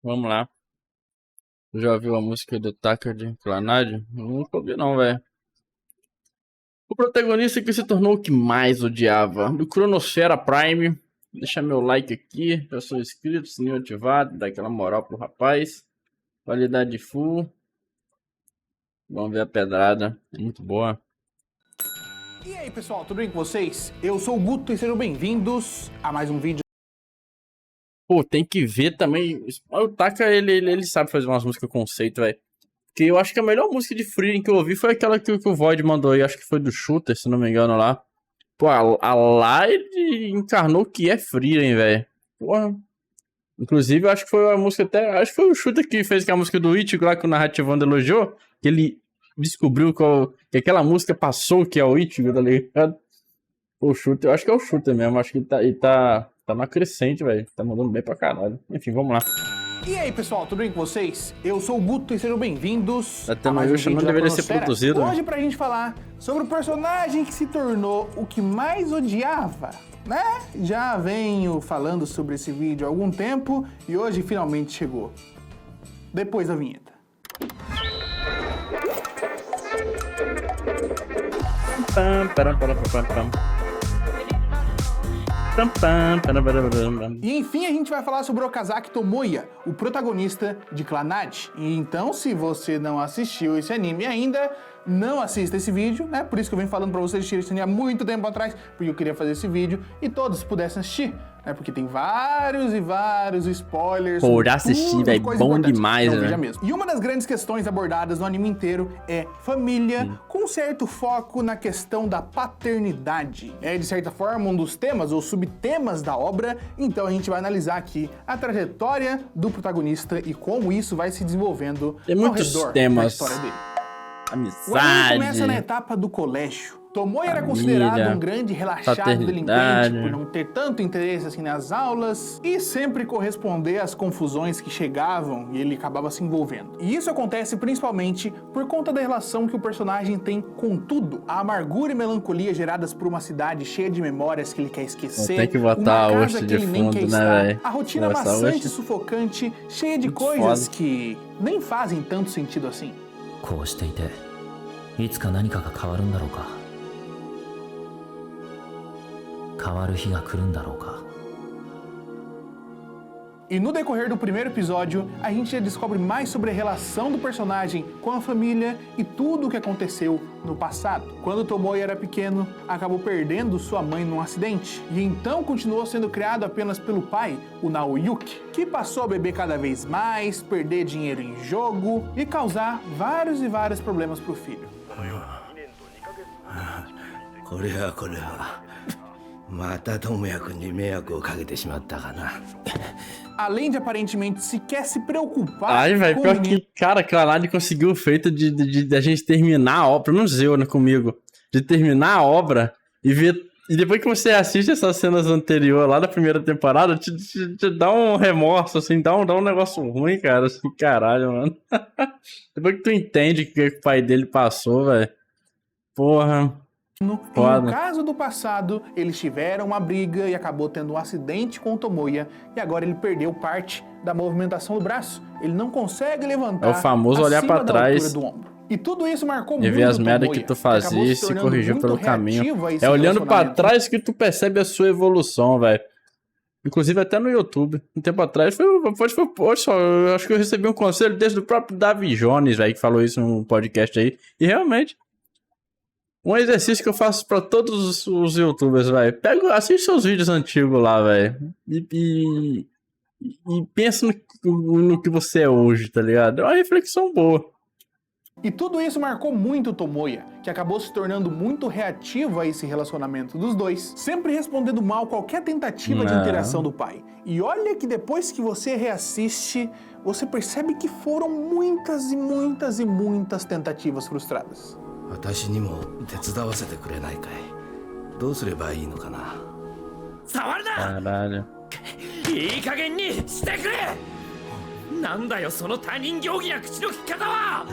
Vamos lá. Já ouviu a música do Tucker de Clannad? Nunca ouvi não, velho. O protagonista que se tornou o que mais odiava. Do Cronosfera Prime. Deixa meu like aqui. Já sou inscrito, sininho ativado. Dá aquela moral pro rapaz. Qualidade full. Vamos ver a pedrada. Muito boa. E aí pessoal, tudo bem com vocês? Eu sou o Guto e sejam bem-vindos a mais um vídeo. Pô, tem que ver também. O Taka, ele sabe fazer umas músicas conceito, velho. Que eu acho que a melhor música de Freedom que eu ouvi foi aquela que o Void mandou aí. Acho que foi do Shooter, se não me engano lá. Pô, a lá ele encarnou que é Freedom, velho. Porra. Inclusive, eu acho que foi a música até. Acho que foi o Shooter que fez aquela música do Ichigo lá que o Narrativando elogiou. Que ele descobriu que aquela música passou que é o Ichigo, tá ligado? O Shooter, eu acho que é o Shooter mesmo. Acho que ele tá na crescente, velho. Tá mandando bem pra caralho. Enfim, vamos lá. E aí pessoal, tudo bem com vocês? Eu sou o Guto e sejam bem-vindos Até a mais um Mayusha não vídeo da deveria ser Cronosfera. produzido, Hoje né? pra gente falar sobre o personagem que se tornou o que mais odiava, né? Já venho falando sobre esse vídeo há algum tempo e hoje finalmente chegou. Depois da vinheta. E enfim a gente vai falar sobre o Okazaki Tomoya, o protagonista de Clannad. E então, se você não assistiu esse anime ainda, não assista esse vídeo, né? Por isso que eu venho falando pra vocês assistirem esse anime há muito tempo atrás, porque eu queria fazer esse vídeo e todos pudessem assistir, né? Porque tem vários e vários spoilers. Por assistir, velho, bom demais, né? Mesmo. E uma das grandes questões abordadas no anime inteiro é família, com certo foco na questão da paternidade. É, de certa forma, um dos temas ou subtemas da obra, então a gente vai analisar aqui a trajetória do protagonista e como isso vai se desenvolvendo Tem muitos ao redor temas. da história dele. O anime Amizade. começa na etapa do colégio. Tomoya era Família, considerado um grande relaxado paternidade. delinquente por não ter tanto interesse assim nas aulas e sempre corresponder às confusões que chegavam e ele acabava se envolvendo. E isso acontece principalmente por conta da relação que o personagem tem com tudo. A amargura e melancolia geradas por uma cidade cheia de memórias que ele quer esquecer. Tem que botar uma a casa Osh que de ele nem fundo, quer né, estar. velho? A rotina Nossa, maçante e Osh. sufocante, cheia de Muito coisas foda. que nem fazem tanto sentido assim. こうしていていつか何かが変わるんだろうか変わる日が来るんだろうか E no decorrer do primeiro episódio, a gente já descobre mais sobre a relação do personagem com a família e tudo o que aconteceu no passado. Quando Tomoya era pequeno, acabou perdendo sua mãe num acidente, e então continuou sendo criado apenas pelo pai, o Naoyuki, que passou a beber cada vez mais, perder dinheiro em jogo e causar vários e vários problemas pro filho. これはまた智也君に迷惑をかけてしまったかな。 Além de aparentemente sequer se preocupar Ai, velho, com o pior menino. que, cara, Clannad conseguiu o feito de a gente terminar a obra, pelo menos eu, né, comigo, de terminar a obra e ver. E depois que você assiste essas cenas anteriores lá da primeira temporada, te dá um remorso, assim, dá um negócio ruim, cara. Assim, caralho, mano. Depois que tu entende o que o pai dele passou, velho. Porra. E no Foda. caso do passado, eles tiveram uma briga e acabou tendo um acidente com o Tomoya e agora ele perdeu parte da movimentação do braço. Ele não consegue levantar É o famoso olhar acima pra da trás altura do ombro. E tudo isso marcou E muito ver as o merdas Tomoya, que tu acabou fazia e se tornando corrigiu muito pelo caminho. reativo a esse É olhando pra relacionamento. trás que tu percebe a sua evolução, velho. Inclusive até no YouTube. Um tempo atrás, poxa, eu acho que eu recebi um conselho desde o próprio Davi Jones, velho, que falou isso num podcast aí. E realmente, um exercício que eu faço pra todos os youtubers, velho. Assiste seus vídeos antigos lá, velho. E pensa no que você é hoje, tá ligado? É uma reflexão boa. E tudo isso marcou muito o Tomoya, que acabou se tornando muito reativo a esse relacionamento dos dois, sempre respondendo mal qualquer tentativa de Não. interação do pai. E olha que depois que você reassiste, você percebe que foram muitas e muitas e muitas tentativas frustradas. 私にも手伝わせてくれないかい。どうすればいいのかな。触るな Caralho. いい加減にしてくれなんだよその他人行儀な口の利き方は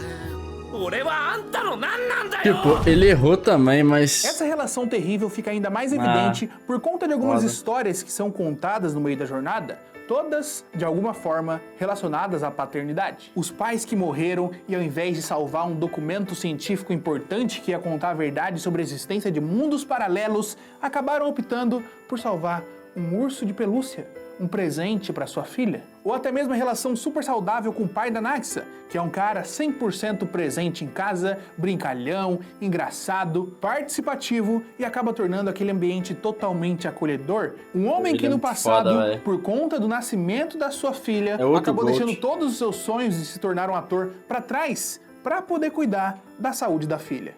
俺はあんたの何なんだよ Tipo, ele errou também, mas... Essa relação terrível fica ainda mais evidente por conta de algumas foda. histórias que são contadas no meio da jornada, todas, de alguma forma, relacionadas à paternidade. Os pais que morreram e ao invés de salvar um documento científico importante que ia contar a verdade sobre a existência de mundos paralelos, acabaram optando por salvar um urso de pelúcia, um presente para sua filha. Ou até mesmo a relação super saudável com o pai da Nagisa, que é um cara 100% presente em casa, brincalhão, engraçado, participativo e acaba tornando aquele ambiente totalmente acolhedor. Um homem que no passado, por conta do nascimento da sua filha, acabou deixando todos os seus sonhos de se tornar um ator para trás, para poder cuidar da saúde da filha.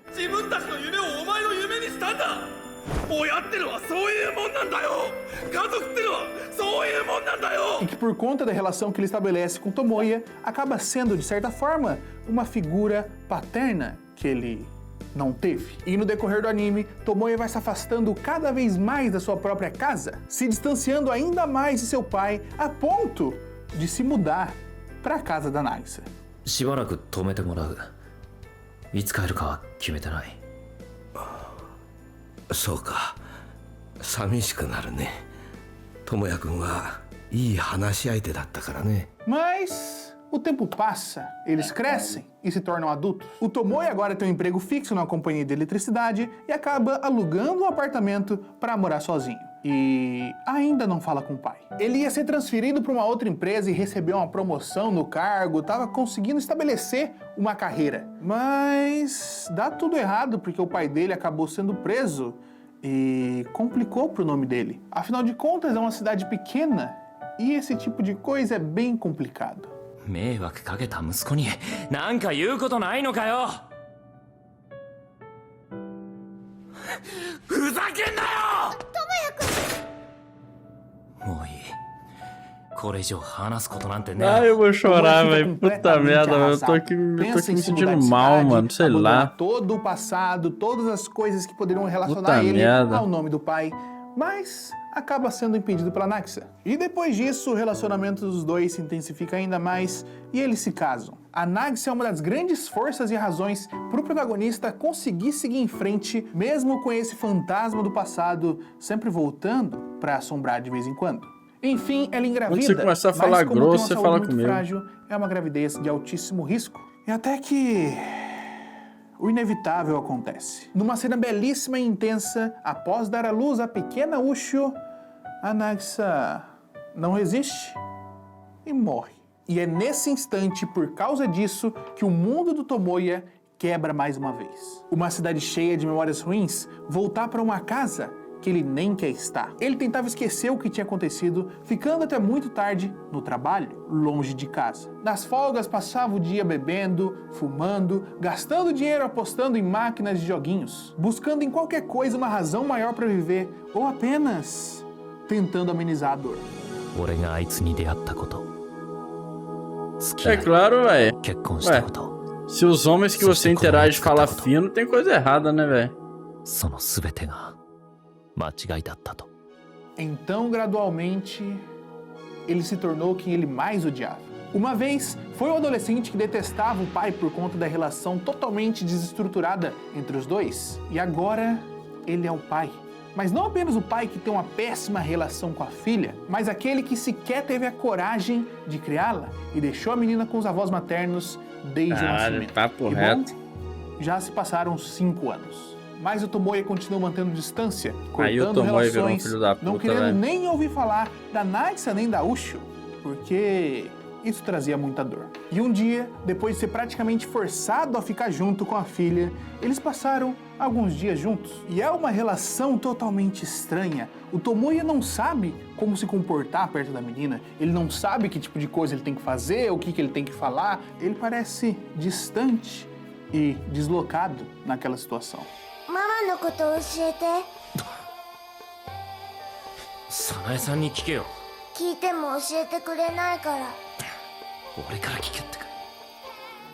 E que por conta da relação que ele estabelece com Tomoya, acaba sendo, de certa forma, uma figura paterna que ele não teve. E no decorrer do anime, Tomoya vai se afastando cada vez mais da sua própria casa, se distanciando ainda mais de seu pai, a ponto de se mudar para a casa da Nagisa. しばらく止めてもらう。いつ帰るかは決めてない。そうか、寂しくなるね。智也君はいい話し相手だったからね。Mas o tempo passa, eles crescem e se tornam adultos. O Tomoya agora tem um emprego fixo numa companhia de eletricidade e acaba alugando um apartamento para morar sozinho. E ainda não fala com o pai. Ele ia ser transferido para uma outra empresa e recebeu uma promoção no cargo, estava conseguindo estabelecer uma carreira. Mas dá tudo errado porque o pai dele acabou sendo preso e complicou pro nome dele. Afinal de contas, é uma cidade pequena e esse tipo de coisa é bem complicado. 迷惑かけた息子に何か言うことないのかよ。ふざけんなよ。もういい。これ以上話すことなんてね。Ah, eu vou chorar, velho. Puta merda, eu tô aqui me sentindo mal, mano. Sei lá. Todo o passado, todas as coisas que poderiam relacionar ele ao nome do pai. Mas acaba sendo impedido pela Nagisa. E depois disso, o relacionamento dos dois se intensifica ainda mais e eles se casam. A Nagisa é uma das grandes forças e razões para o protagonista conseguir seguir em frente, mesmo com esse fantasma do passado sempre voltando para assombrar de vez em quando. Enfim, ela engravida, quando você começar a falar mas como grosso, tem uma você fala saúde muito frágil, é uma gravidez de altíssimo risco. E até que o inevitável acontece. Numa cena belíssima e intensa, após dar à luz a pequena Ushio, a Nagisa não resiste e morre. E é nesse instante, por causa disso, que o mundo do Tomoya quebra mais uma vez. Uma cidade cheia de memórias ruins, voltar para uma casa que ele nem quer estar. Ele tentava esquecer o que tinha acontecido, ficando até muito tarde no trabalho, longe de casa. Nas folgas passava o dia bebendo, fumando, gastando dinheiro apostando em máquinas de joguinhos, buscando em qualquer coisa uma razão maior para viver, ou apenas tentando amenizar a dor. É claro, velho. Se os homens que você interage falam fino, tem coisa errada, né, velho? Então, gradualmente, ele se tornou quem ele mais odiava. Uma vez, foi um adolescente que detestava o pai por conta da relação totalmente desestruturada entre os dois. E agora, ele é o pai. Mas não apenas o pai que tem uma péssima relação com a filha, mas aquele que sequer teve a coragem de criá-la e deixou a menina com os avós maternos desde o nascimento. Papo reto. Já se passaram 5 anos. Mas o Tomoya continua mantendo distância, cortando relações, não querendo nem ouvir falar da Nagisa nem da Ushio, porque isso trazia muita dor. E um dia, depois de ser praticamente forçado a ficar junto com a filha, eles passaram alguns dias juntos. E é uma relação totalmente estranha. O Tomoya não sabe como se comportar perto da menina, ele não sabe que tipo de coisa ele tem que fazer, o que ele tem que falar. Ele parece distante e deslocado naquela situação. ママのこと教えて。早苗さんに聞けよ。聞いても教えてくれないから。俺から聞けってか。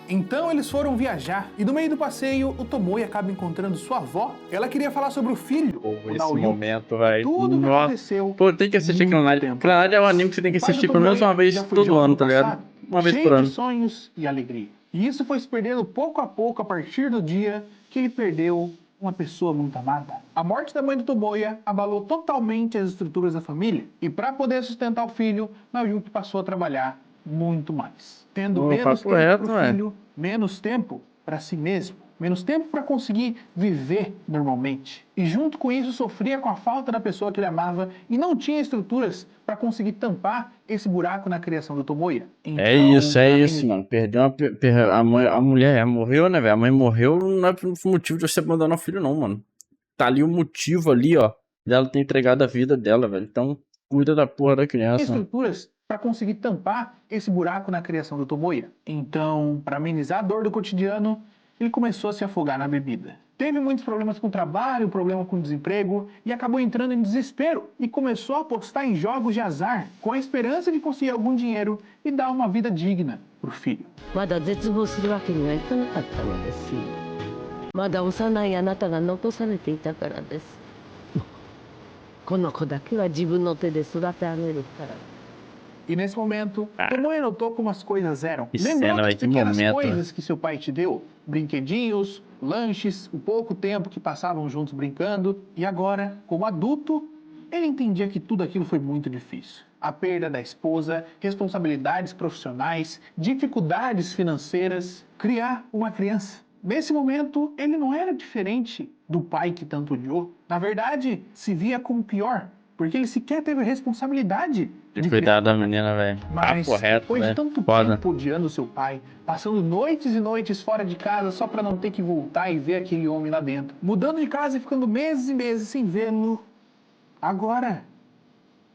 Então eles foram viajar e no meio do passeio o Tomoya acaba encontrando sua avó. Ela queria falar sobre o filho, o Naoyu, momento, velho. tudo que aconteceu. Pô, tem que assistir Clannad. Clannad é um anime que você tem que assistir pelo menos uma vez todo ano, tá ligado? Uma vez por ano. Cheio de sonhos e alegria. E isso foi se perdendo pouco a pouco a partir do dia que ele perdeu uma pessoa muito amada. A morte da mãe do Tomoya abalou totalmente as estruturas da família, e para poder sustentar o filho, Mayuki passou a trabalhar muito mais, tendo menos papo tempo reto, para o filho, menos tempo para si mesmo, menos tempo para conseguir viver normalmente. E junto com isso sofria com a falta da pessoa que ele amava e não tinha estruturas para conseguir tampar esse buraco na criação do Tomoya. É Então, isso, mano. Perdeu a mãe, a mulher morreu, né, velho? A mãe morreu não é por motivo de você abandonar o filho, não, mano. Tá ali o motivo ali, ó, dela ter entregado a vida dela, velho. Então, cuida da porra da criança, mano. estruturas para conseguir tampar esse buraco na criação do Tomoya. Então, para amenizar a dor do cotidiano, ele começou a se afogar na bebida. Teve muitos problemas com o trabalho, problema com o desemprego e acabou entrando em desespero e começou a apostar em jogos de azar com a esperança de conseguir algum dinheiro e dar uma vida digna pro filho. まだ絶望するわけにはいかなかったのですよ。まだ幼いあなたが残されていたからです。この子だけは自分の手で育て上げるから。 E nesse momento, Tomoya notou como as coisas eram. Que Lembrou cena, das véi, que pequenas momento, coisas que seu pai te deu. Brinquedinhos, lanches, o pouco tempo que passavam juntos brincando. E agora, como adulto, ele entendia que tudo aquilo foi muito difícil. A perda da esposa, responsabilidades profissionais, dificuldades financeiras, criar uma criança. Nesse momento, ele não era diferente do pai que tanto odiou. Na verdade, se via como pior, porque ele sequer teve a responsabilidade De cuidar da menina, velho. mas Papo reto, depois de velho. tanto Foda. tempo odiando seu pai, passando noites e noites fora de casa só pra não ter que voltar e ver aquele homem lá dentro, mudando de casa e ficando meses e meses sem vê-lo, agora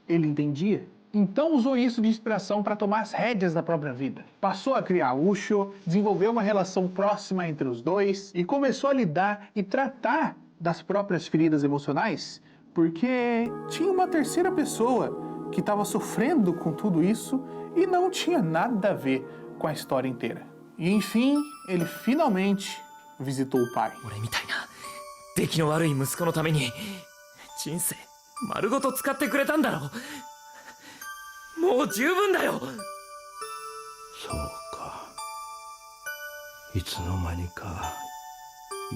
ele entendia. Então usou isso de inspiração para tomar as rédeas da própria vida. Passou a criar Ucho, desenvolveu uma relação próxima entre os dois e começou a lidar e tratar das próprias feridas emocionais, porque tinha uma terceira pessoa que estava sofrendo com tudo isso e não tinha nada a ver com a história inteira. E enfim, ele finalmente visitou o pai. 俺みたいな出来の悪い息子のために人生丸ごと使ってくれたんだろ。もう十分だよ。そうか。いつの間にか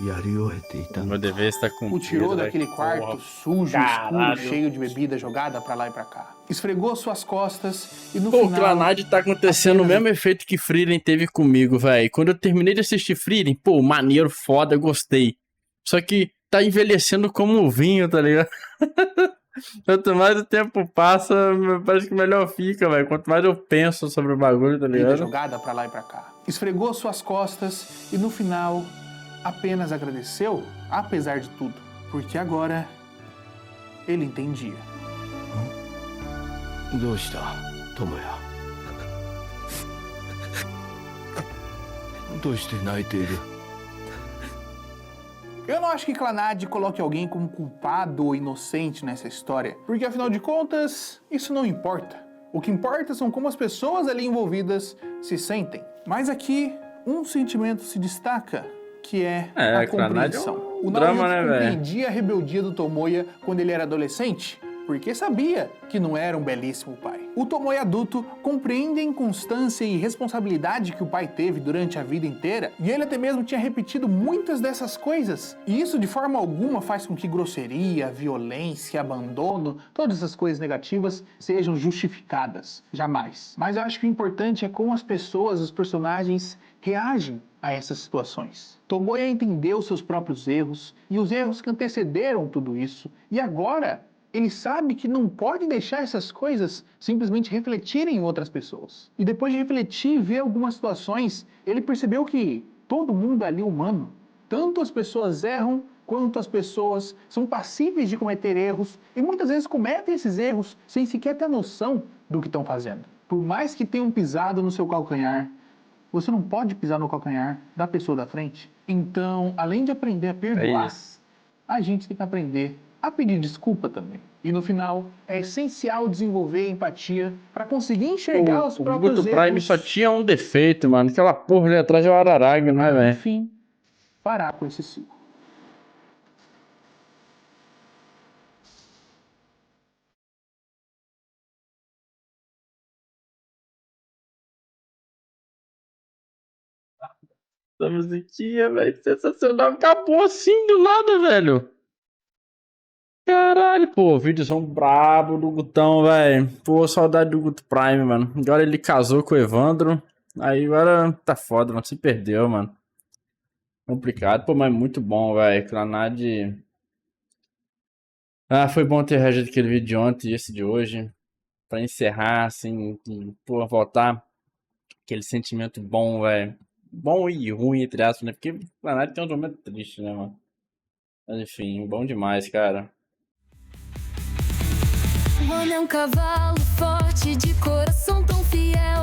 やり終えていた O の meu か。 dever está O cumprido, tirou velho. daquele quarto Porra. sujo, Caralho. escuro, cheio de bebida jogada pra lá e pra cá. Esfregou suas costas e no Pô, o final... Clannad tá acontecendo o mesmo efeito que Frieren teve comigo, velho. Quando eu terminei de assistir Frieren, pô, maneiro, foda, gostei. Só que tá envelhecendo como um vinho, tá ligado? Quanto mais o tempo passa, parece que melhor fica, velho. Quanto mais eu penso sobre o bagulho, tá Bebida ligado? jogada pra lá e pra cá. Esfregou suas costas e no final apenas agradeceu, apesar de tudo, porque agora ele entendia. どうした智也。どうして泣いている。 Eu não acho que Clannad coloque alguém como culpado ou inocente nessa história, porque afinal de contas, isso não importa. O que importa são como as pessoas ali envolvidas se sentem. Mas aqui, um sentimento se destaca, que é a Clannad compreensão. é um O drama, Naoyuki né, velho? compreendia a rebeldia do Tomoya quando ele era adolescente, porque sabia que não era um belíssimo pai. O Tomoya adulto compreende a inconstância e responsabilidade que o pai teve durante a vida inteira, e ele até mesmo tinha repetido muitas dessas coisas. E isso de forma alguma faz com que grosseria, violência, abandono, todas essas coisas negativas sejam justificadas. Jamais. Mas eu acho que o importante é como as pessoas, os personagens, reagem a essas situações. Tomoya entendeu seus próprios erros e os erros que antecederam tudo isso, e agora ele sabe que não pode deixar essas coisas simplesmente refletirem em outras pessoas. E depois de refletir e ver algumas situações, ele percebeu que todo mundo ali é humano. Tanto as pessoas erram, quanto as pessoas são passíveis de cometer erros, e muitas vezes cometem esses erros sem sequer ter noção do que estão fazendo. Por mais que tenham pisado no seu calcanhar, você não pode pisar no calcanhar da pessoa da frente. Então, além de aprender a perdoar, a gente tem que aprender a pedir desculpa também. E no final, é essencial desenvolver empatia para conseguir enxergar os O próprios Guto Prime erros. só tinha um defeito, mano. Aquela porra ali atrás é o Araragi, não é, velho? Enfim, parar com esse ciclo. Essa musiquinha, velho, sensacional. Acabou assim do nada, velho. Caralho, pô, vídeozão brabo do Gutão, velho. Pô, saudade do Guto Prime, mano. Agora ele casou com o Evandro. Aí agora tá foda, mano. Se perdeu, mano. Complicado, pô, mas muito bom, velho. Clanad. Ah, foi bom ter reagido aquele vídeo de ontem e esse de hoje. Pra encerrar, assim, e, pô, voltar aquele sentimento bom, velho. Bom e ruim, entre aspas, né? Porque Clanad tem um momento triste, né, mano? Mas enfim, bom demais, cara. O homem é um cavalo forte, de coração tão fiel.